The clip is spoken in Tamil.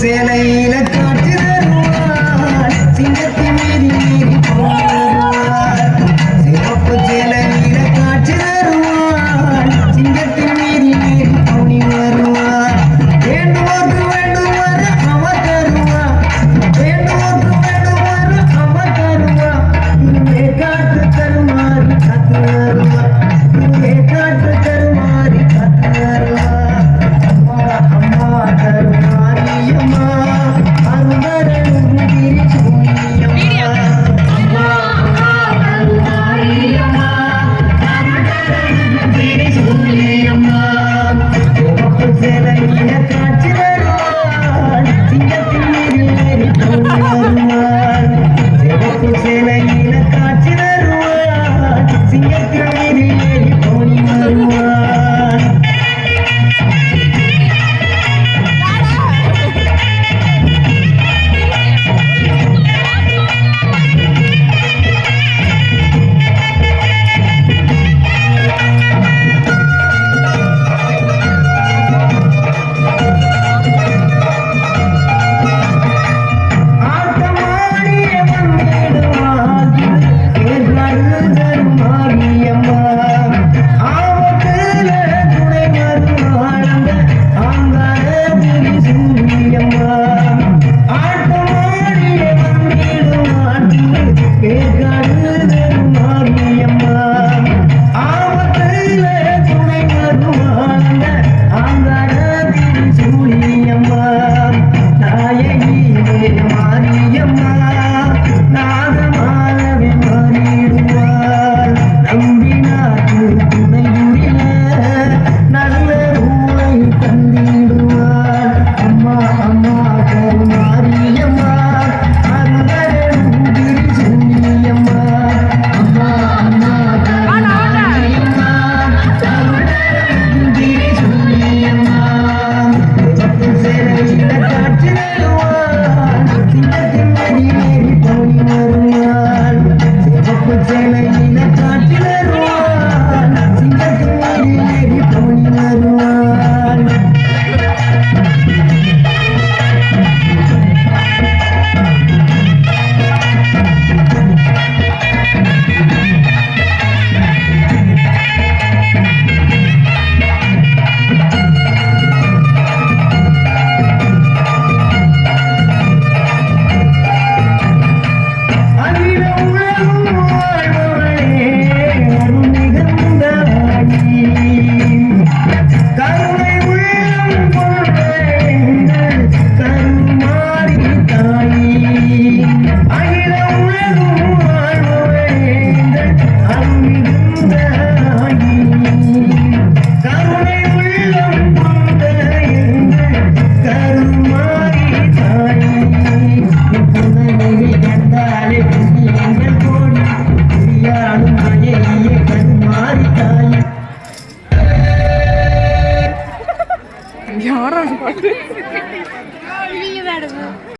சேலையில காட்சி தருவார் சிங்கத்தின் மீறி மீறி போடுவார் சிவப்பு சேலையில காட்சி தருவார் சிங்கத்தின் மீறி மீறி போனி வருவார் வேண்டுவோர்க்கு வேண்டுவார் அவர் தருவார் வேண்டுவோர்க்கு வேண்டுவார் அவர் தருவார் இங்கே காட்டு தருமாறி காத்து வருவார் இங்கே காட்டு தருமாறி காத்து வருவார் அம்மா தருமாரியம்மா அருந்தரனும் திரிசூலியம்மா அம்மா தருமாரியம்மா அருந்தரனும் திரிசூலியம்மா சிவப்பு சேலையில காட்சி